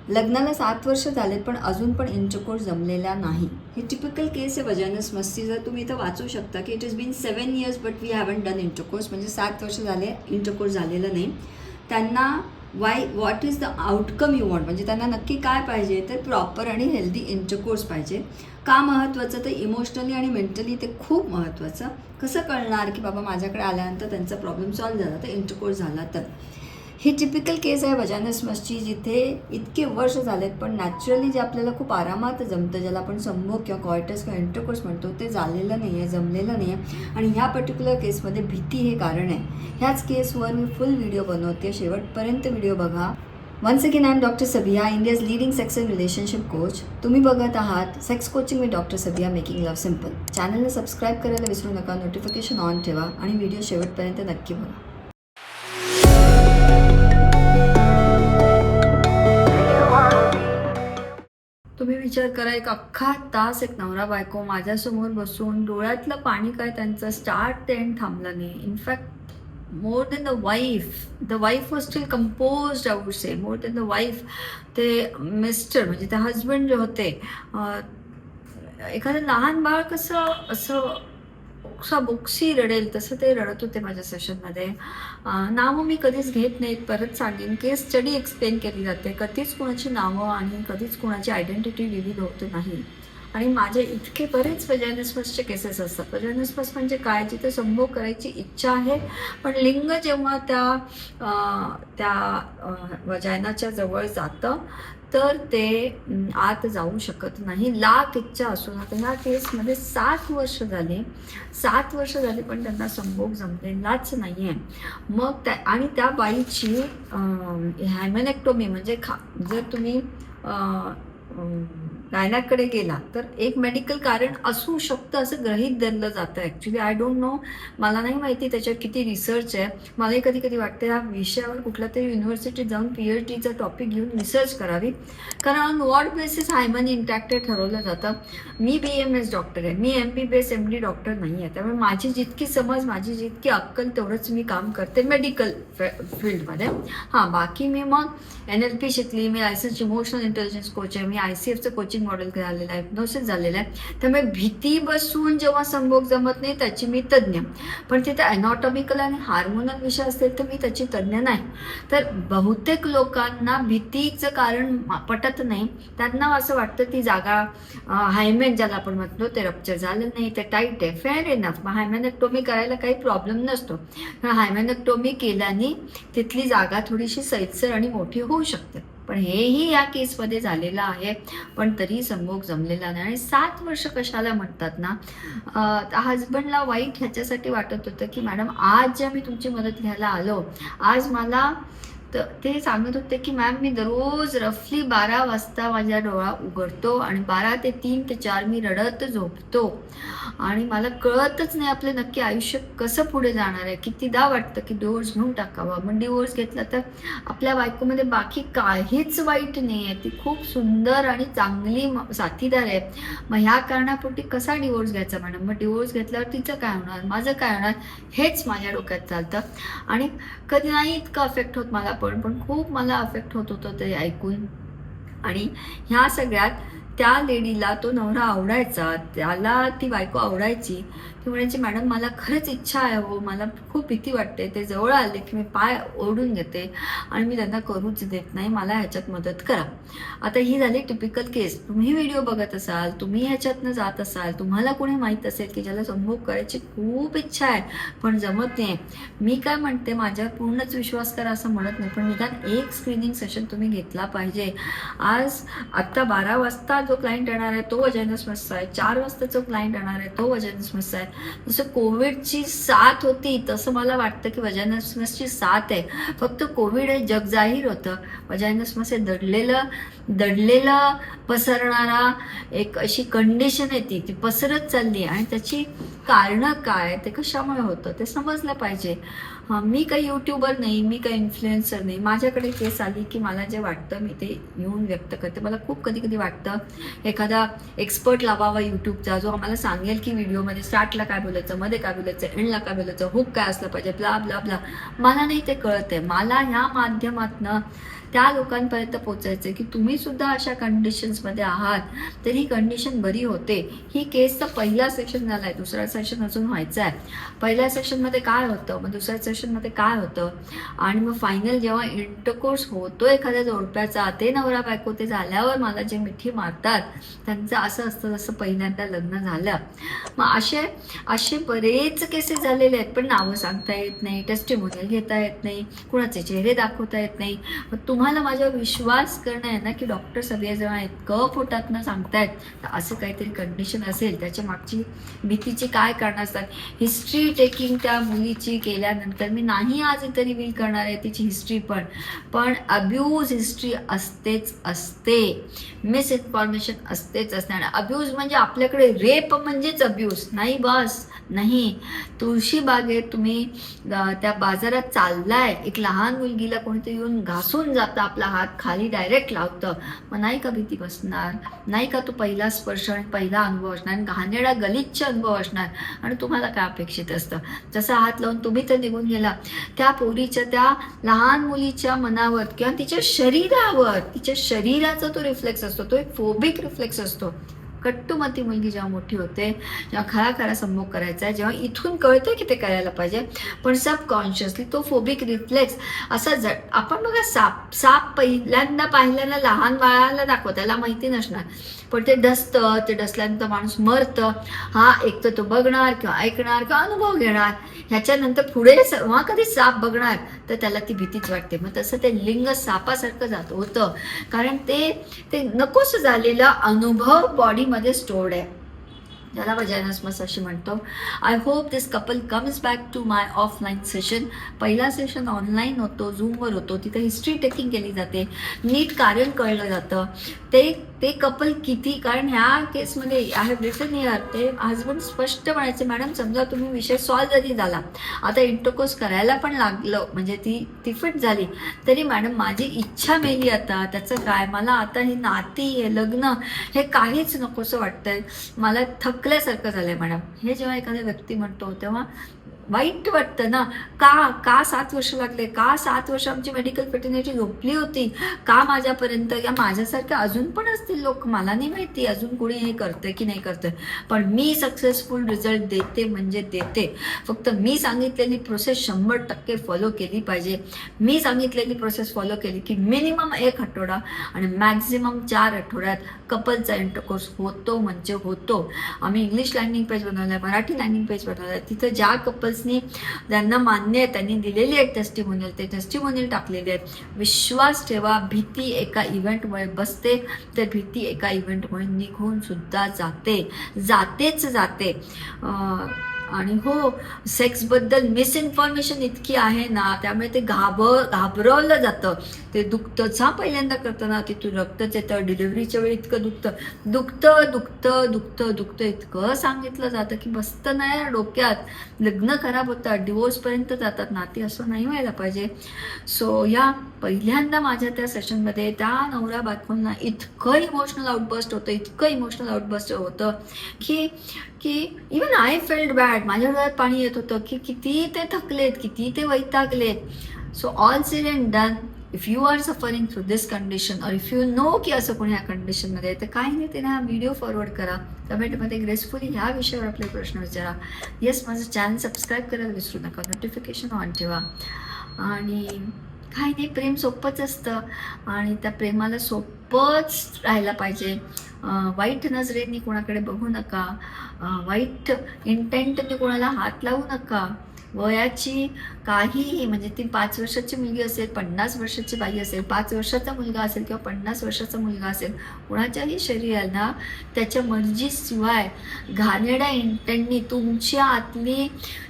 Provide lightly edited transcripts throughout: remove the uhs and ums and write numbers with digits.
लग्नाला 7 वर्ष झालेत पण अजून पण इंटरकोर्स जमलेला नाही. ही टिपिकल केस आहे वजायनस मस्ती. जर तुम्ही इथं वाचू शकता की it is been 7 years but we haven't done intercourse, म्हणजे 7 वर्ष झाले इंटरकोर्स झालेलं नाही. त्यांना what is the outcome you want, म्हणजे त्यांना नक्की काय पाहिजे, तर प्रॉपर आणि हेल्दी इंटरकोर्स पाहिजे. का महत्त्वाचं, तर इमोशनली आणि मेंटली ते खूप महत्त्वाचं. कसं कळणार की बाबा माझ्याकडे आल्यानंतर त्यांचा प्रॉब्लेम सॉल्व्ह झाला, तर इंटरकोर्स झाला तर. ही टिपिकल केस आहे वजायनस मस्टची, जिथे इतके वर्ष झालेत पण नॅचरली जे आपल्याला खूप आरामात जमतं, ज्याला आपण संभोग किंवा कॉयटस किंवा इंटरकोर्स म्हणतो, ते झालेलं नाही आहे, जमलेलं नाही आहे. आणि ह्या पर्टिक्युलर केसमध्ये भीती हे कारण आहे. ह्याच केसवर मी फुल व्हिडिओ बनवते, शेवटपर्यंत व्हिडिओ बघा. Once again I am doctor Sabiya, India's leading sex and relationship coach. तुम्ही बघत आहात sex coaching with doctor Sabiya, making love simple. चॅनलला सबस्क्राईब करायला विसरू नका, नोटिफिकेशन ऑन ठेवा आणि व्हिडिओ शेवटपर्यंत नक्की बघा. तुम्ही विचार करा, एक अख्खा तास एक नवरा बायको माझ्यासमोर बसून डोळ्यातलं पाणी काय त्यांचं स्टार्ट ते एंड थांबलं नाही. In fact more than the wife was steel composed, I would say. More than the wife, ते मिस्टर म्हणजे ते हजबंड जे होते, एखादं लहान बाळ कसं असं बोक्सी रडेल तसं ते रडत होते माझ्या सेशनमध्ये. नावं मी कधीच घेत नाहीत, परत सांगेन. केस स्टडी एक्सप्लेन केली जाते, कधीच कोणाची नावं आणि कधीच कोणाची आयडेंटिटी रिव्हील होत नाही. आणि माझे इतके बरेच वजायनसमसचे केसेस असतात. वजायनसमस म्हणजे काय, जिथे संभोग करायची इच्छा आहे पण लिंग जेव्हा त्या वजायनाच्या जवळ जातं तर ते आत जाऊ शकत नाही, लाख इच्छा असून. आता ह्या केसमध्ये 7 वर्ष झाली पण त्यांना संभोग जमलेलाच नाही आहे. मग आणि त्या बाईची हायमेनेक्टोमी म्हणजे जर तुम्ही गायनाकडे गेला तर एक मेडिकल कारण असू शकतं असं गृहीत धरलं जातं. ॲक्च्युली आय डोंट नो, मला नाही माहिती त्याच्यावर किती रिसर्च आहे. मलाही कधी कधी वाटतं ह्या विषयावर कुठल्या तरी युनिव्हर्सिटीत जाऊन PhDचा टॉपिक घेऊन रिसर्च करावी, कारण on what basis hymen intact ठरवलं जातं. मी BMS डॉक्टर आहे, मी MBBS MD डॉक्टर नाही आहे. त्यामुळे माझी जितकी समज, माझी जितकी अक्कल, तेवढंच मी काम करते मेडिकल फील्डमध्ये. हां, बाकी मी मग NLP शिकली, मी लायसन्स इमोशनल इंटेलिजन्स कोच आहे, मी ICFचं कोचिंग मॉडेल झालेलं आहे, हिप्नोसिस झालेलं आहे. त्यामुळे भीती बसून जेव्हा संभोग जमत नाही त्याची मी तज्ज्ञ. पण तिथे अनॉटॉमिकल आणि हार्मोनल विषय असेल तर मी त्याची तज्ज्ञ नाही. तर बहुतेक लोकांना भीतीचं कारण पटत नाही. त्यांना असं वाटतं ती जागा, हायमेन ज्याला आपण म्हणतो, ते रप्चर झालं नाही, ते टाईट आहे. फेअर इनफ, मग हायमेनेक्टोमी करायला काही प्रॉब्लेम नसतो. हायमेनेक्टोमी केल्याने तिथली जागा थोडीशी सैलसर आणि मोठी होऊ शकते. पण हेही या केसमध्ये झालेलं आहे, पण तरी संभोग जमलेला नाही. आणि 7 वर्ष कशाला म्हणतात ना, हजबंडला वाईट ह्याच्यासाठी वाटत होतं की मॅडम आज ज्या मी तुमची मदत घ्यायला आलो, आज मला तर ते सांगत होते की मॅम मी दररोज रफली 12 वाजता माझा डोळा उघडतो आणि 12 ते 3 ते 4 मी रडत झोपतो आणि मला कळतच नाही आपलं नक्की आयुष्य कसं पुढे जाणार आहे. कितीदा वाटतं की डिवोर्स घेऊन टाकावा. पण डिवोर्स घेतला तर आपल्या बायकोमध्ये बाकी काहीच वाईट नाही आहे, ती खूप सुंदर आणि चांगली साथीदार आहे. मग ह्या कारणापोटी कसा डिवोर्स घ्यायचा मॅडम, मग डिवोर्स घेतल्यावर तिचं काय होणार, माझं काय होणार, हेच माझ्या डोक्यात चालतं. आणि कधी नाही इतकं अफेक्ट होत मला, पण खूप मला अफेक्ट होत होतं ते ऐकून. आणि ह्या सगळ्यात त्या लेडीला तो नवरा आवडायचा, त्याला ती बायको आवडायची. ती म्हणायची मॅडम मला खरंच इच्छा आहे हो, मला खूप भीती वाटते, ते जवळ आले की मी पाय ओढून घेते आणि मी त्यांना करूच देत नाही, मला ह्याच्यात मदत करा. आता ही झाली टिपिकल केस. तुम्ही व्हिडिओ बघत असाल, तुम्ही ह्याच्यातनं जात असाल, तुम्हाला कोणी माहीत असेल की ज्याला संभोग करायची खूप इच्छा आहे पण जमत नाही. मी काय म्हणते, माझ्यावर पूर्णच विश्वास करा असं म्हणत नाही, पण निदान एक स्क्रीनिंग सेशन तुम्ही घेतला पाहिजे. आत्ता 12 वाजता जो क्लायंट येणार आहे तो वजायनसमसचा आहे, 4 वाजता जो क्लायंट येणार आहे तो वजायनसमसचा आहे. जसं कोविडची साथ होती तसं मला वाटतं की वजायनसमसची साथ आहे. फक्त कोविड हे जग जाहीर होतं, वजायनसमस हे दडलेलं पसरणारा एक अशी कंडिशन आहे, ती पसरत चालली आहे. आणि त्याची कारणं काय, ते कशामुळे होतं ते समजलं पाहिजे. मी काही यूट्यूबर नाही, मी काही इन्फ्लुएन्सर नाही. माझ्याकडे केस आली की मला जे वाटतं मी ते येऊन व्यक्त करते. मला खूप कधी वाटतं एखादा एक्सपर्ट लावावा यूट्यूबचा, जो आम्हाला सांगेल की व्हिडिओमध्ये स्टार्टला काय बोलायचं, मध्ये काय बोलायचं, एंडला काय बोलायचं, हुक काय असलं पाहिजे, ब्ला ब्ला ब्ला. मला नाही ते कळत आहे. मला ह्या माध्यमातनं त्या लोकांपर्यंत पोचायचं की तुम्ही सुद्धा अशा कंडिशन्समध्ये आहात तर ही कंडिशन बरी होते. ही केसचा पहिला सेशन झाला आहे, दुसरा सेशन अजून व्हायचा आहे. पहिल्या सेशनमध्ये काय होतं, मग दुसऱ्या सेशनमध्ये काय होतं, आणि मग फायनल जेव्हा इंटरकोर्स होतो एखाद्या जोडप्याचा, ते नवरा बायको ते झाल्यावर मला जे मिठी मारतात त्यांचं असं असतं जसं पहिल्यांदा लग्न झालं. मग असे बरेच केसेस झालेले आहेत, पण नावं सांगता येत नाही, टेस्टिमोनियल घेता येत नाही, कुणाचे चेहरे दाखवता येत नाही. मग तुम्हाला माझ्यावर विश्वास करणं आहे ना की डॉक्टर सगळेजण इतकं पोटातनं सांगतायत तर असं काहीतरी कंडिशन असेल. त्याच्या मागची भीतीची काय कारणं असतात. हिस्ट्री टेकिंग त्या मुलीची केल्यानंतर मी नाही आज इथं रिव्हील करणार आहे तिची हिस्ट्री, पण अब्यूज हिस्ट्री असतेच असते, मिसइन्फॉर्मेशन असतेच असणार. अब्यूज म्हणजे आपल्याकडे रेप म्हणजेच अब्यूज नाही, बस नाही. तुळशी बागेत तुम्ही त्या बाजारात चाललाय, एक लहान मुलगीला कोणीतरी येऊन घासून जातं, आपला हात खाली डायरेक्ट लावतं, मग नाही का भीती बसणार, नाही का तो पहिला स्पर्श आणि पहिला अनुभव असणार, घाणेरडा गलिच्छ अनुभव असणार. आणि तुम्हाला काय अपेक्षित असतं, जसा हात लावून तुम्ही तर निघून गेला, त्या पोरीच्या त्या लहान मुलीच्या मनावर किंवा तिच्या शरीरावर, तिच्या शरीराचा तो रिफ्लेक्स असतो, तो एक फोबिक रिफ्लेक्स असतो. कट्टुमती मुलगी जेव्हा मोठी होते, जेव्हा खरा संभोग करायचा आहे, जेव्हा इथून कळतं की ते करायला पाहिजे, पण सबकॉन्शियसली तो फोबिक रिफ्लेक्स असा आपण बघा, साप पहिल्यांदा पाहिल्याला लहान बाळाला दाखवत, त्याला माहिती नसणार, पण ते डसतं, ते डसल्यानंतर माणूस मरतं. हा एक तर तो बघणार किंवा ऐकणार किंवा अनुभव घेणार, ह्याच्यानंतर पुढे जेव्हा कधी साप बघणार तर त्याला ती भीतीच वाटते. मग तसं ते लिंग सापासारखं जात होतं, कारण ते नकोस झालेला अनुभव बॉडीमध्ये स्टोर्ड आहे. त्याला वजायनस्मस अशी म्हणतो. I hope this couple comes back to my offline session. पहिला सेशन ऑनलाईन होतो, झूमवर होतो, तिथे हिस्ट्री टेकिंग केली जाते, नीट कारण कळलं जातं. ते कपल किती, कारण ह्या केसमध्ये आय हॅव रिटन हिअर, ते हजबंड स्पष्ट म्हणायचे, मॅडम समजा तुम्ही विषय सॉल्व्ह जरी झाला, आता इंटरकोर्स करायला पण लागलं, म्हणजे ती फिट झाली, तरी मॅडम माझी इच्छा मेली आता, त्याचं काय, मला आता ही नाती, हे लग्न, हे काहीच नकोसं वाटतंय, मला थकल्यासारखं झालंय मॅडम. हे जेव्हा एखादा व्यक्ती म्हणतो तेव्हा वाईट वाटतं ना. का 7 वर्ष लागले, का 7 वर्ष आमची मेडिकल फर्टिलिटी झोपली होती, का माझ्यापर्यंत, या माझ्यासारखे अजून पण असतील लोक, मला नाही माहिती अजून कोणी हे करतंय की नाही करतंय, पण मी सक्सेसफुल रिझल्ट देते म्हणजे देते. फक्त मी सांगितलेली प्रोसेस 100% फॉलो केली पाहिजे. मी सांगितलेली प्रोसेस फॉलो केली की मिनिमम 1 आठवडा आणि मॅक्झिमम 4 आठवड्यात कपलचा इंटरकोर्स होतो म्हणजे होतो. आम्ही इंग्लिश लँडिंग पेज बनवलं आहे, मराठी लँडिंग पेज बनवलं आहे, तिथं ज्या कपल्सनी ज्यांना मान्य आहे त्यांनी दिलेली आहेत टेस्टिमोनियल, ते टेस्टिमोनियल टाकलेले आहेत. विश्वास ठेवा, भीती एका इव्हेंटमुळे बसते तर भीती एका इव्हेंटमुळे निघून सुद्धा जाते. आणि हो, सेक्सबद्दल मिसइन्फॉर्मेशन इतकी आहे ना, त्यामुळे ते घाबरवलं जातं. ते दुखतंच, हा पहिल्यांदा करताना तिथून रक्तच येतं, डिलिव्हरीच्या वेळी इतकं दुखतं इतकं सांगितलं जातं की बसतं नाही डोक्यात. लग्न खराब होतात, डिवोर्सपर्यंत जातात नाती, असं नाही व्हायला पाहिजे. सो या पहिल्यांदा माझ्या त्या सेशनमध्ये त्या नवऱ्या बायकोंना इतकं इमोशनल आउटबस्ट होतं की इवन आय फेल्ड बॅड. माझ्या डोळ्यात पाणी येत होतं की किती ते थकलेत, किती ते वैतागलेत. So all said and done, if you are suffering through this condition और इफ यू नो की असं कोणी ह्या कंडिशनमध्ये आहे, तर काही नाही, त्याने हा व्हिडिओ फॉरवर्ड करा, कमेंटमध्ये ग्रेसफुली ह्या विषयावर आपले प्रश्न विचारा. येस, माझं चॅनल सबस्क्राईब करायला विसरू नका, नोटिफिकेशन ऑन ठेवा. आणि काही नाही, प्रेम सोपंच असतं आणि त्या प्रेमाला सोपंच राहायला पाहिजे. वाईट नजरेने कोणाकडे बघू नका, वाईट इंटेंटने कोणाला हात लावू नका. वयाची काहीही, म्हणजे ती 5 वर्षाची मुलगी असेल, 50 वर्षाची बाई असेल, 5 वर्षाचा मुलगा असेल किंवा 50 वर्षाचा मुलगा असेल, कुणाच्याही शरीराला त्याच्या मर्जीशिवाय घाणेरड्या इंटेंटनी तुमच्या आतली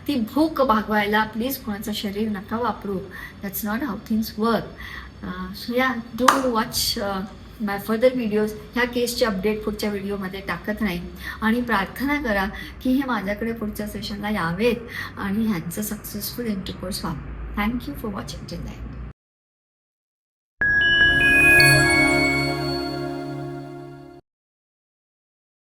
ती भूक भागवायला प्लीज कोणाचं शरीर नका वापरू. That's not how things work. So yeah, do watch my further videos. ह्या केसचे अपडेट पुढच्या व्हिडिओमध्ये टाकत नाही आणि प्रार्थना करा की हे माझ्याकडे पुढच्या सेशनला यावेत आणि ह्यांचं सक्सेसफुल इंटरकोर्स व्हावं. Thank you for watching till then.